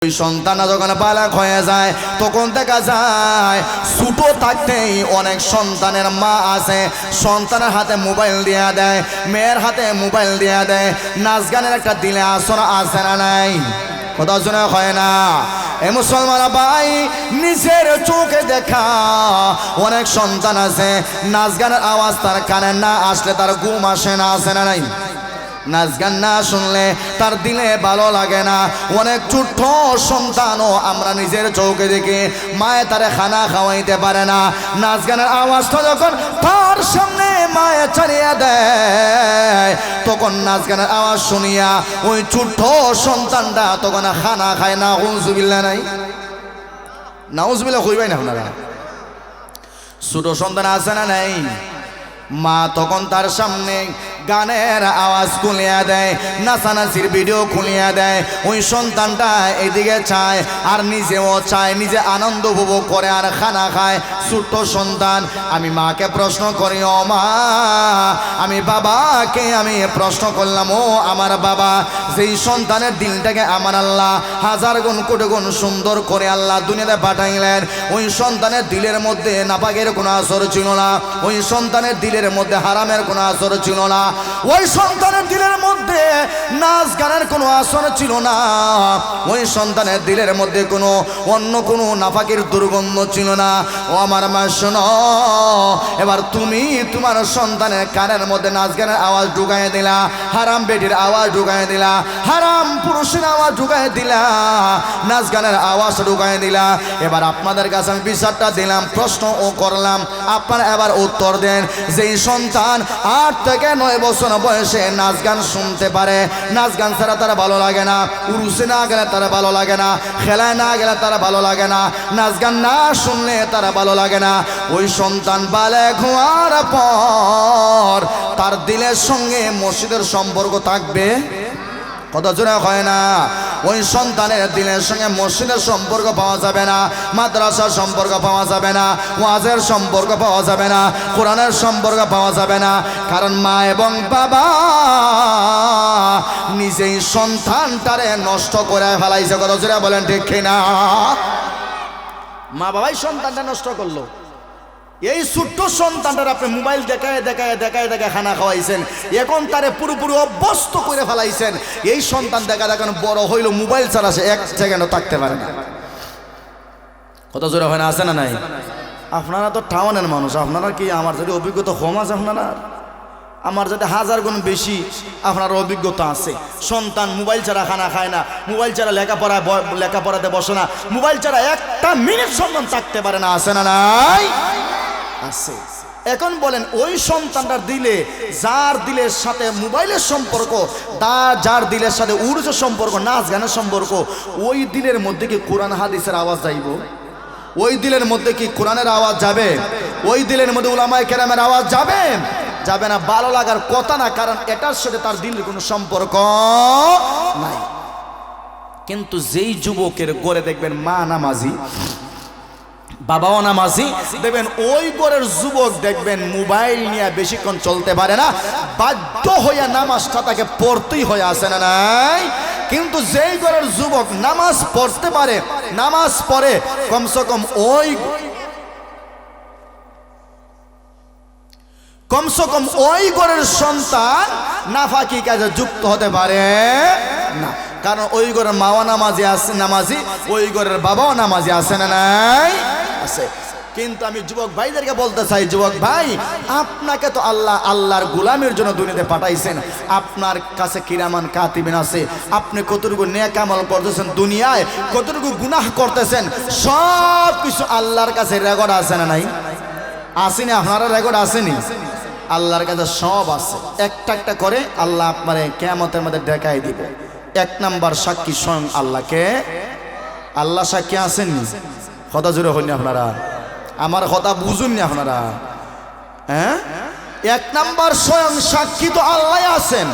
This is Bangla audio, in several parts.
ওই সন্তানরা যখন বালক হয়ে যায় তখন দেখা যায় ছোট থাকতেই অনেক সন্তানের মা আছে সন্তানের হাতে মোবাইল দিয়ে দেয়, মেয়ের হাতে মোবাইল দিয়ে দেয়। নাচ গানের একটা দিলে আসর আছে না নাই? কথা শোনা হয় না? এ মুসলমান ভাই, নিজের চোখে দেখা অনেক সন্তান আছে নাচ গানের আওয়াজ তার কানে না আসলে তার ঘুম আসে না, আসে না নাই? নাচ গান না শুনলে তার দিলে ভালো লাগে না। অনেক ছোট্ট সন্তানও আমরা নিজের চোখে দেখি মায়ে তারে খানা খাওয়াইতে পারে না। নাচ গানের আওয়াজটা যখন তার সামনে মায়ে ছাড়িয়ে দেয় তখন নাচ গানের আওয়াজ শুনিয়া ওই ছোট্ট সন্তানটা তখন খানা খায় না। নাউজুবিল্লাহ নাই? নাউজুবিল্লাহ কইবাই না আপনারা? ছোট সন্তান আছে না নাই? মা তখন তার সামনে গানের আওয়াজ খুলিয়া দেয়, নাচানাচির ভিডিও খুলিয়া দেয়। ওই সন্তানটা এদিকে চায় আর নিজেও চায়, নিজে আনন্দ উপভোগ করে আর খানা খায়। ছোট্ট সন্তান, আমি মাকে প্রশ্ন করি, ও মা, আমি বাবাকে আমি প্রশ্ন করলাম, ও আমার বাবা, যেই সন্তানের দিলটাকে আমার আল্লাহ হাজার গুণ কোটি গুণ সুন্দর করে আল্লাহ দুনিয়াতে পাঠাইলেন, ওই সন্তানের দিলের মধ্যে নাপাকের কোনো আসর ছিল না, ওই সন্তানের দিলের মধ্যে হারামের কোনো আসর ছিল না, ওই সন্তানের দিলের মধ্যে নাচ গানের কোনো আসর ছিল না, ওই সন্তানের দিলের মধ্যে কোনো অন্য কোনো নাফাকের দুর্গন্ধ ছিল না। ও আমার মা শোনো, এবার তুমি তোমার সন্তানের কানের মধ্যে নাচ গানের আওয়াজ ঢুকাই দিলা, হারাম বেটির আওয়াজ ঢুকাই দিলা, হারাম পুরুষের আওয়াজ ঢুকাই দিলা, নাচ গানের আওয়াজ ঢুকাই দিলা। এবার আপনাদের কাছে আমি বিচারটা দিলাম, প্রশ্ন ও করলাম, আপনারা এবার উত্তর দেন। যেই সন্তান 8 থেকে 9 বছর বয়সে নাচ গান শুনতে পারে, নাচ গান ছাড়া তারা ভালো লাগে না, উরুসে না গেলে তারা ভালো লাগে না, খেলায় না গেলে তারা ভালো লাগে না, নাচ গান না শুনলে তারা ভালো লাগে না, ওই সন্তান বালেগ হওয়ার পর তার দিলের সঙ্গে মসজিদের সম্পর্ক থাকবে? কত জোরে হয় না? ওই সন্তানের দিলের সঙ্গে মসজিদের সম্পর্ক পাওয়া যাবে না, মাদ্রাসার সম্পর্ক পাওয়া যাবে না, ওয়াজের সম্পর্ক পাওয়া যাবে না, কোরআনের সম্পর্ক পাওয়া যাবে না। কারণ মা এবং বাবা নিজেই সন্তানটারে নষ্ট করে ফেলাইছে। কত জোরে বলেন ঠিক কিনা? মা বাবাই সন্তানটা নষ্ট করলো। এই ছোট্ট সন্তানটার আপনি মোবাইল দেখায় দেখায় দেখায় দেখায় খানা খাওয়াইছেন, এখন তারে পুরোপুরি অভ্যস্ত করে ফেলাইছেন। এই সন্তান দেখা দেখানো বড় হইল মোবাইল ছাড়া সে 1 সেকেন্ডও থাকতে পারে না। কত জোরে হয় না? আছে না নাই? আপনারা তো টাউনের মানুষ, আপনারা কি আমার যদি অভিজ্ঞতা কম আছে, আপনারা আমার যদি 1000 গুণ বেশি আপনার অভিজ্ঞতা আছে। সন্তান মোবাইল ছাড়া খানা খায় না, মোবাইল ছাড়া লেখাপড়াতে বসে না, মোবাইল ছাড়া 1টা মিনিট সন্তান থাকতে পারে না। আছে না নাই? আছে। এখন বলেন, ওই সন্তানটার দিলে, যার দিলের সাথে মোবাইলের সম্পর্ক, যার দিলের সাথে উর্জের সম্পর্ক, নাচ গানের সম্পর্ক, ওই দিলের মধ্যে কি কোরআন হাদিসের আওয়াজ যাইব? ওই দিলের মধ্যে কি কোরআনের আওয়াজ যাবে? ওই দিলের মধ্যে উলামায়ে কেরামের আওয়াজ যাবে? যাবে না। ভালো লাগার কথা না, কারণ এটার সাথে তার দিলের কোনো সম্পর্ক নাই। কিন্তু যেই যুবকের গড়ে দেখবেন মা নামাজি, বাবাও নামাজি, দেখবেন ওই ঘরের যুবক দেখবেন মোবাইল নিয়ে বেশিক্ষণ চলতে পারে না, বাধ্য হইয়া নামাজটা তাকে পড়তেই হয়ে, আসে না নাই? কিন্তু যেই ঘরের যুবক নামাজ পড়তে পারে, নামাজ পড়ে, কমসে কম ওই ঘরের সন্তান নাফাকি কাজে যুক্ত হতে পারে না। কারণ ওই ঘরের মাও নামাজি আছে, নামাজি, ওই ঘরের বাবাও নামাজি, আছে না নাই? আছে। কিন্তু আমি যুবক ভাইদেরকে বলতে চাই, যুবক ভাই, আপনাকে তো আল্লাহর গোলামের জন্য দুনিয়াতে পাঠাইছেন, আপনার কাছে কিরামান কাতিবিন আছে, আপনি কতটুকু নেক আমল করতেছেন, দুনিয়ায় কতটুকু গুনাহ করতেছেন, সব কিছু আল্লাহর কাছে রেকর্ড আছে না নাই? আসেনি? আপনারা রেকর্ড আসেনি? আল্লাহর কাছে সব আছে। একটা একটা করে আল্লাহ আপনারে কিয়ামতের মধ্যে দেখাই দিবে। 1 নাম্বার সাক্ষী স্বয়ং আল্লাহকে। আল্লাহ সাক্ষী আসেননি? কথা জুড়ে হইনি আপনারা? আমার কথা বুঝুননি আপনারা? হ্যাঁ, 1 নাম্বার স্বয়ং সাক্ষী তো আল্লাহ আছেন।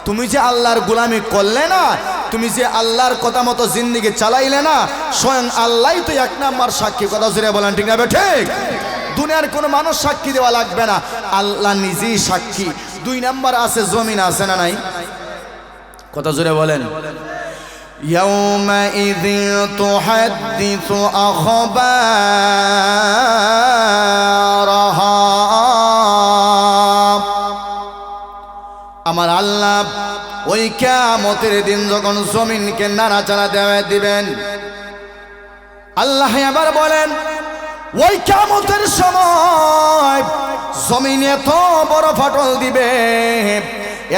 তুমি যে আল্লাহর গোলামি করলে না, তুমি যে আল্লাহর কথা মতো জিন্দেগি চালাইলে না, স্বয়ং আল্লাহই তো 1 নাম্বার সাক্ষী। কথা জুড়ে বলেন ঠিক না? ঠিক। দুনিয়ার কোনো মানুষ সাক্ষী দেওয়া লাগবে না, আল্লাহ নিজেই সাক্ষী। 2 নাম্বার আছে জমিন, আছে না নাই? কথা জোরে বলেন। يومئذ تحدث أخبارها আমার আল্লাহ ওই কিয়ামতের দিন যখন জমিনকে নাড়াচাড়া দেওয়া দিবেন, আল্লাহ এবার বলেন ওই কিয়ামতের সময় জমিন এত বড় ফাটল দিবে,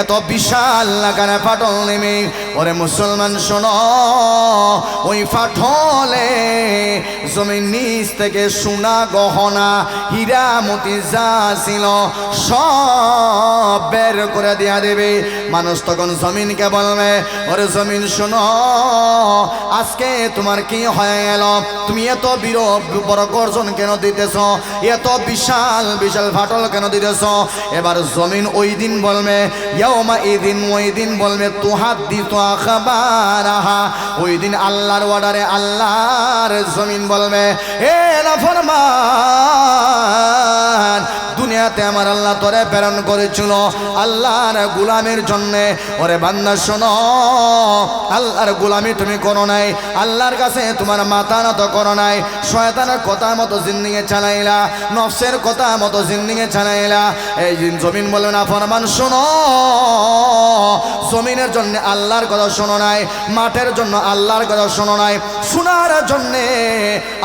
এত বিশাল লাগানে ফাটল নেমে। ওরে মুসলমান শোনো, ওই ফাটলে জমিন নিচ থেকে সোনা গহনা হীরা মতি যা ছিল সব বের করে দেয়া দেবে। মানুষ তখন জমিনকে বলবে, ওরে জমিন শোনো, আজকে তোমার কি হয়ে গেল? তুমি এত বড় গর্জন কেন দিতেছ? এত বিশাল বিশাল ফাটল কেন দিতেছ? এবার জমিন ওই দিন বলবে, ইয়াউমাইদিন, ওই দিন বলবে তুহাদ্দিসু আখবারাহা। ওই দিন আল্লাহর অর্ডারে আল্লাহর জমিন বলবে, হে নাফরমান, দুনিয়াতে আমার আল্লাহ তোরে প্রেরণ করেছিল আল্লাহর গোলামের জন্য। ওরে বান্দা শোনো, আল্লাহর গোলামি তুমি করো নাই, আল্লাহর কাছে তোমার মাথা নত করো নাই, শয়তানের কথা মতো জিন্দিগি চালাইলা, নফসের কথা মতো জিন্দিগি চালাইলা। এই দিন জমিন বলবে, নাফরমান শোনো, জমিনের জন্য আল্লাহর কথা শোনো নাই, মাঠের জন্য আল্লাহর কথা শোনো নাই, সোনার জন্য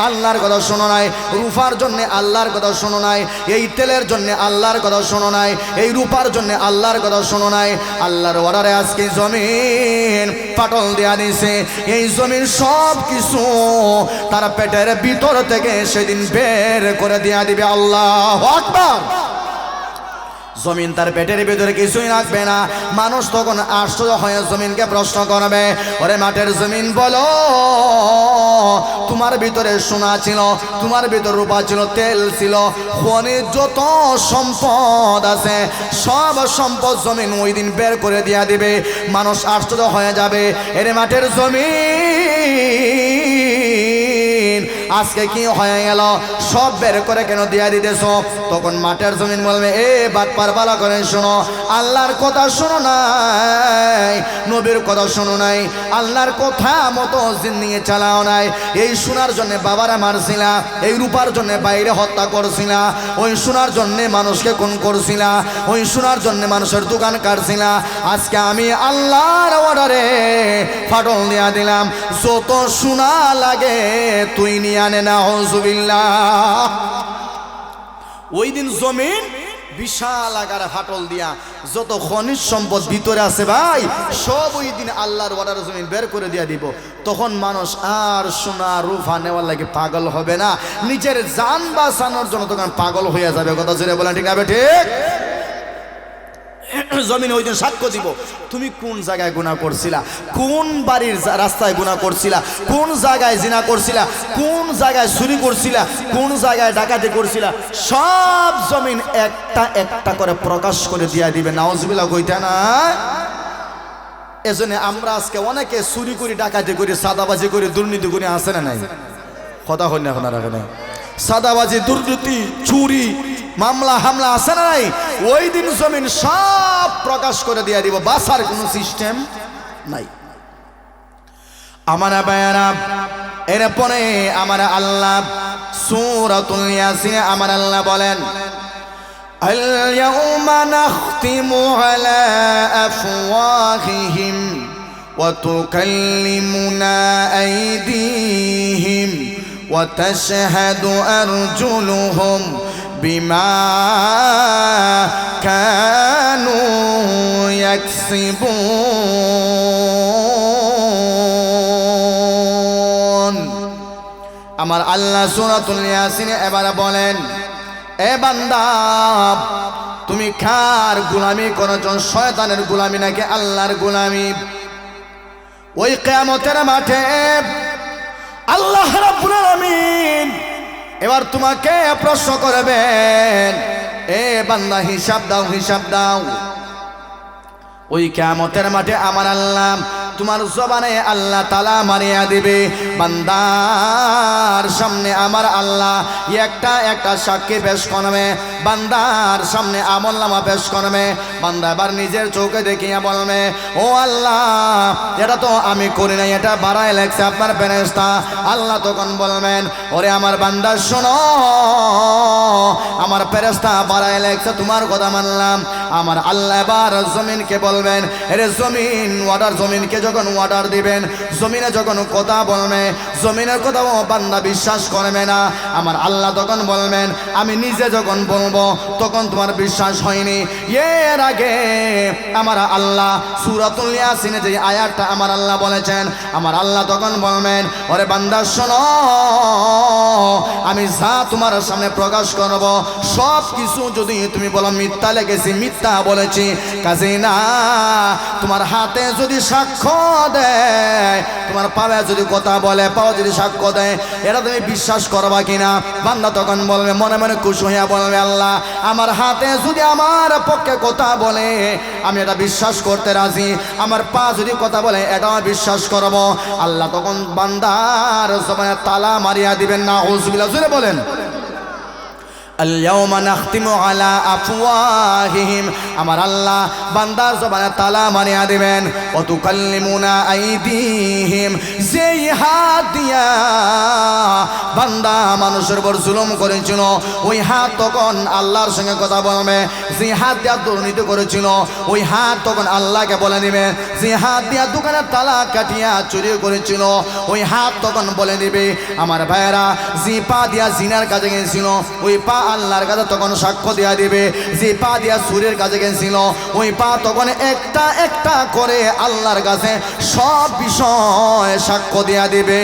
আল্লাহর কথা শোনো নাই, রূপার জন্য আল্লাহর কথা শোনো নাই, এই তেলের জন্য আল্লাহর কথা শোনো নাই, এই রূপার জন্য আল্লাহর কথা শোনো নাই। আল্লাহর অর্ডারে আজকে জমিন ফাটল দেয়া দিয়েছে। এই জমিন সব কিছু তার পেটের ভিতর থেকে সেদিন বের করে দেয়া দিবে। আল্লাহু আকবার। জমিন তার পেটের ভিতরে কিছুই রাখবে না। মানুষ তখন আশ্চর্য হয়ে জমিনকে প্রশ্ন করবে, ওরে মাঠের জমিন বলো, তোমার ভিতরে সোনা ছিল, তোমার ভিতরে রূপা ছিল, তেল ছিল, খনিজ যত সম্পদ আছে সব সম্পদ জমিন ওই দিন বের করে দিয়া দিবে। মানুষ আশ্চর্য হয়ে যাবে, এরে মাঠের জমিন আজকে কি হয়ে গেল? সব বের করে কেন দিয়া দিতেছ? তখন মাঠের জমিন বলবে, এ বাটপার ভালো করে শোনো, আল্লাহর কথা শোনো নাই, নবীর কথা শোনো নাই, আল্লাহর কথা মতো জিন্দিগি চালাও নাই। এই সোনার জন্য বাবারা মারছিলা, এই রূপার জন্য বাইরে হত্যা করছিলা, ওই সোনার জন্য মানুষকে খুন করছিলা, ওই সোনার জন্য মানুষের দোকান কাটছিলা। আজকে আমি আল্লাহর অর্ডারে ফাটল দিয়া দিলাম, যত সোনা লাগে তুই নিয়ে আনে না। হুজুবিল্লাহ। ওই দিন জমিন বিশাল আকারে ফাটল দিয়া যত খনিজ সম্পদ ভিতরে আছে ভাই সব ওই দিন আল্লাহর অর্ডারে জমিন বের করে দিয়া দিব। তখন মানুষ আর সোনা রূপা নেওয়ার লাগে পাগল হবে না, নিজের জান বাঁচানোর জন্য তখন পাগল হয়ে যাবে। কথা জোরে বলেন ঠিক আছে? ঠিক। জমিন ওই দিন সাক্ষ্য দিব, তুমি কোন জায়গায় গুনাহ করছিলা, কোন বাড়ির রাস্তায় গুনাহ করছিলা, কোন জায়গায় জিনা করছিলা, কোন জায়গায় চুরি করছিলা, কোন জায়গায় ডাকাতি করছিলা, সব জমিন একটা একটা করে প্রকাশ করে দিয়া দিবে। নাউজুবিল্লাহ কইতা না? এজন্য আমরা আজকে অনেকে চুরি করি, ডাকাতি করি, সাদাবাজি করি, দুর্নীতি করি, আছে না নাই? কথা হল না এখন আর এখানে? সাদাবাজি, দুর্নীতি, চুরি, মামলা হামলা আছে না নাই? ওই দিন জমিন সব প্রকাশ করে দিয়ে দিব, বাসার কোনো সিস্টেম নাই। আমার ভাইয়েরা, এরপরে আমার আল্লাহ সূরাতুল ইয়াসিনে আমার আল্লাহ বলেন, আল-ইয়াউমা নাখতিমু আলা আফওয়াহিহিম ওয়া তুকাল্লিমুনা আইদিহিম ওয়া তাশহাদু আরজুলুহুম বিমা কানু ইয়াকসিবুন। আমার আল্লাহ সূরাতুল ইয়াসিনে এবার বলেন, এ বান্দা, তুমি কার গোলামি করছো? শয়তানের গোলামি নাকি আল্লাহর গোলামি? ওই কিয়ামতের মাঠে আল্লাহ রাব্বুল আলামিন এবার তোমাকে প্রশ্ন করবেন, এ বান্দা হিসাব দাও, হিসাব দাও। ওই কিয়ামতের মাঠে আমার আল্লাহ তোমার জবানে আল্লাহ তাআলা মারিয়া দিবে। বান্দার সামনে আমার আল্লাহ একটা একটা সাক্ষী পেশ করবে, বান্দার সামনে আমলনামা পেশ করবে। বান্দা এবার নিজের চোখে দেখিয়া বলবে, ও আল্লাহ এটা তো আমি করি নাই, এটা বাড়ায় লেখছে আপনার ফেরেশতা। আল্লাহ তখন বলবেন, ওরে আমার বান্দা শোনো, আমার ফেরেশতা বাড়ায় লেখছে, তোমার কথা মানলাম। আমার আল্লাহ এবার জমিনকে বলবেন, এরে জমিন ওয়াটার, জমিনকে যখন ওয়াটার দিবেন, জমিনে যখন কথা বলবে, জমিনের কথাও বান্দা বিশ্বাস করবে না। আমার আল্লাহ তখন বলবেন, আমি নিজে যখন বলবো তখন তোমার বিশ্বাস হয়নি। এর আগে আমার আল্লাহ সূরাতুল ইয়াসিনে যে আয়াতটা আমার আল্লাহ বলেছেন, আমার আল্লাহ তখন বলবেন, ওরে বান্দা শোনো, আমি যা তোমার সামনে প্রকাশ করব সব কিছু যদি তুমি বলো মিথ্যা লেগেছি, মিথ্যা বলেছি, কাজে না তোমার হাতে যদি সাক্ষ্য দেয়, তোমার পায়ে যদি কথা বলে, পাও যদি সাক্ষ্য দেয়, এটা তুমি বিশ্বাস করবা কিনা? বান্দা তখন বলবে, মনে মনে খুশি হইয়া বলবে, আল্লাহ আমার হাতে যদি আমার পক্ষে কথা বলে আমি এটা বিশ্বাস করতে রাজি, আমার পা যদি কথা বলে এটাও বিশ্বাস করব। আল্লাহ তখন বান্দার জবানে তালা মারিয়া দিবেন। না নাউযুবিল্লাহ, জোরে বলেন। আল-ইয়াওমা নাখতিমু আলা আফওয়াহিহিম, আমার আল্লাহ বান্দার জবানে তালা মারিয়া দিবেন। ওয়া তুকাল্লিমুনা আইদিহিম, যেই হাত দিয়া বান্দা মানুষের উপর জুলুম করেছিল ওই হাত তখন আল্লাহর সঙ্গে কথা বলবে। যে হাত দিয়া দুর্নীতি করেছিল ওই হাত তখন আল্লাহকে বলে দিবে। যে হাত দিয়া দোকানের তালা কাটিয়া চুরি করেছিল ওই হাত তখন বলে দিবে। আমার ভাইয়েরা, যে পা দিয়া জিনার কাজে গেছিল ওই পা আল্লাহর কাছে তখন সাক্ষ্য দিয়া দিবে। যে পা দিয়া চুরির কাজে গেছিল ওই পা তখন একটা একটা করে আল্লাহর কাছে সব বিষয় সাক্ষ্য দিয়া দিবে,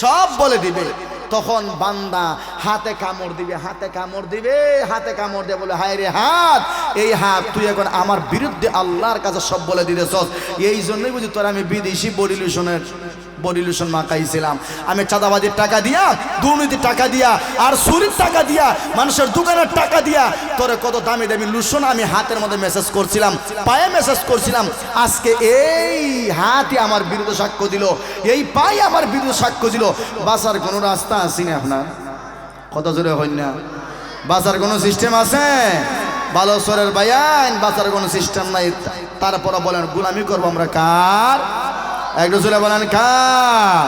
সব বলে দিবে। তখন বান্দা হাতে কামড় দিবে, হাতে কামড় দিবে, হাতে কামড় দিয়ে বলে, হায় রে হাত, এই হাত তুই এখন আমার বিরুদ্ধে আল্লাহর কাছে সব বলে দিতেছস। এই জন্যই বুঝি তোর আমি বিদেশি বডি লোশন মাখাইছিলাম, আমি চাঁদাবাজির টাকা দিয়া, দুর্নীতির টাকা দিয়া, আর চুরির টাকা দিয়া, মানুষের দোকানের টাকা দিয়া তোরে কত দামি দামি লোশন আমি হাতের মধ্যে মেসেজ করছিলাম, পায়ে মেসেজ করছিলাম। আজকে এই হাতই আমার বিরুদ্ধে সাক্ষ্য দিল, এই পায়ে আমার বিরুদ্ধে সাক্ষ্য দিল। বাঁচার কোনো রাস্তা আছে না? আপনার কত জোরে হই না? বাঁচার কোনো সিস্টেম আছে? ভালো সরের বায়ান, বাঁচার কোনো সিস্টেম নাই। তারপরে বলেন গোলামি করবো আমরা কার? একটু জোরে বলেন কার?